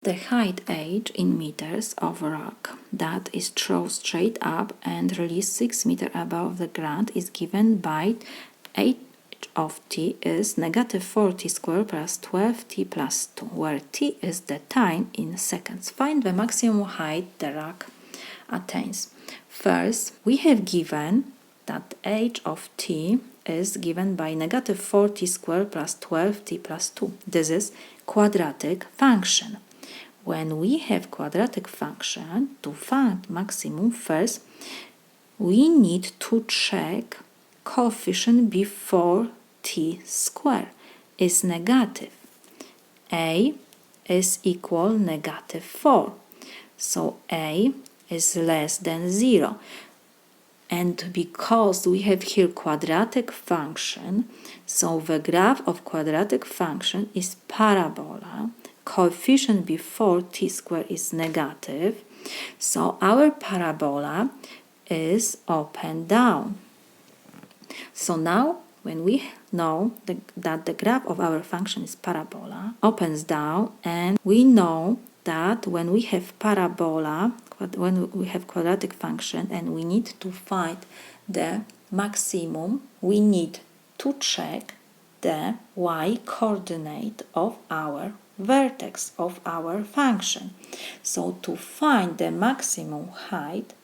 The height h in meters of a rock that is thrown straight up and released 6 meters above the ground is given by h of t is negative 4t squared plus 12t plus 2, where t is the time in seconds. Find the maximum height the rock attains. First, we have given that h of t is given by negative 4t squared plus 12t plus 2. This is quadratic function. When we have quadratic function, to find maximum, first we need to check coefficient before t squared is negative. A is equal negative 4. So A is less than 0. And because we have here quadratic function, so the graph of quadratic function is parabola. Coefficient before t squared is negative, so our parabola is up and down. So now when we know that the graph of our function is parabola, opens down, and we know that when we have parabola, when we have quadratic function and we need to find the maximum, we need to check the y-coordinate of our vertex of our function. So to find the maximum height,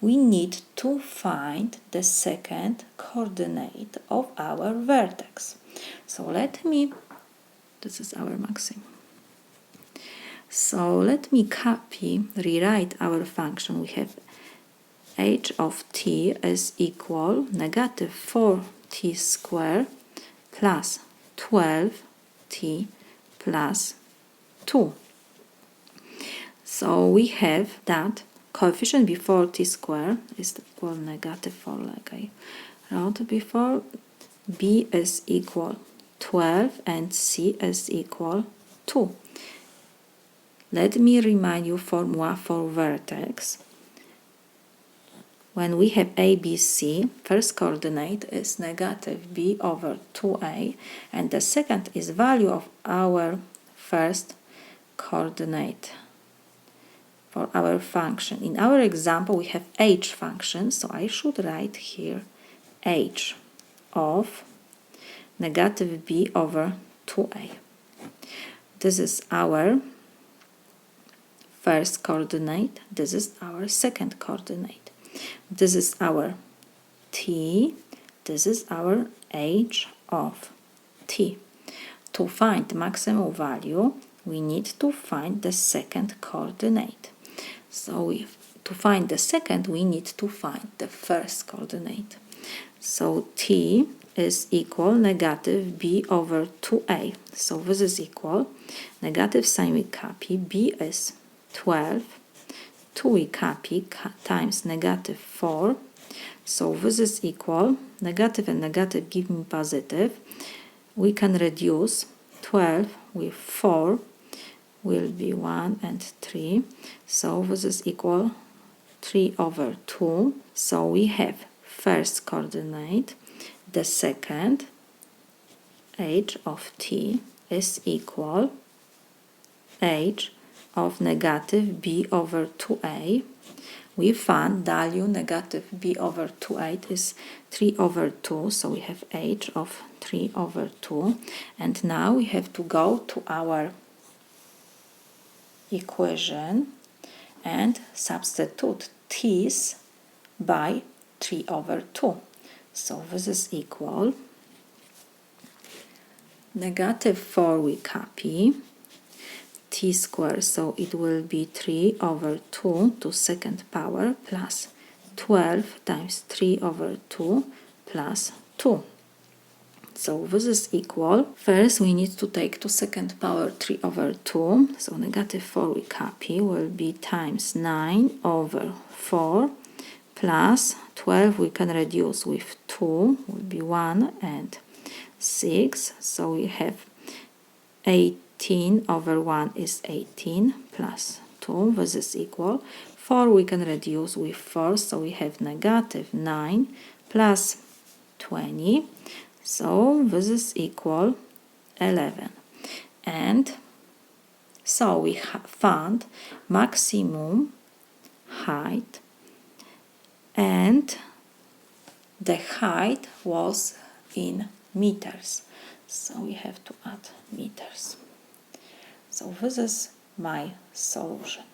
we need to find the second coordinate of our vertex. So this is our maximum. So let me rewrite our function. We have h of t is equal negative 4t squared plus 12t plus 2. So we have that coefficient before t squared is equal negative 4, like I wrote before. B is equal 12 and C is equal 2. Let me remind you formula for vertex. When we have A, B, C, first coordinate is negative b over 2a, and the second is value of our first coordinate for our function. In our example, we have h function, so I should write here h of negative b over 2a. This is our first coordinate, this is our second coordinate. This is our t, this is our h of t. To find maximum value, we need to find the second coordinate. So to find the second, we need to find the first coordinate. So t is equal negative b over 2a. So this is equal negative sign we copy, b is 12, 2 we copy times negative 4. So this is equal, negative and negative give me positive. We can reduce 12 with 4 will be 1 and 3. So this is equal 3 over 2. So we have first coordinate, the second h of t is equal h of negative b over 2a. We found value negative b over 2a is 3 over 2, so we have h of 3 over 2. And now we have to go to our equation and substitute t's by 3 over 2. So this is equal negative 4 we copy, t squared, so it will be 3 over 2 to second power plus 12 times 3 over 2 plus 2. So this is equal, first we need to take to second power 3 over 2, so negative 4 we copy will be times 9 over 4 plus 12 we can reduce with 2, will be 1 and 6, so we have 18 over 1 is 18 plus 2, this is equal, 4 we can reduce with 4, so we have negative 9 plus 20, so this is equal 11. And So we found maximum height, and the height was in meters. So we have to add meters. So this is my solution.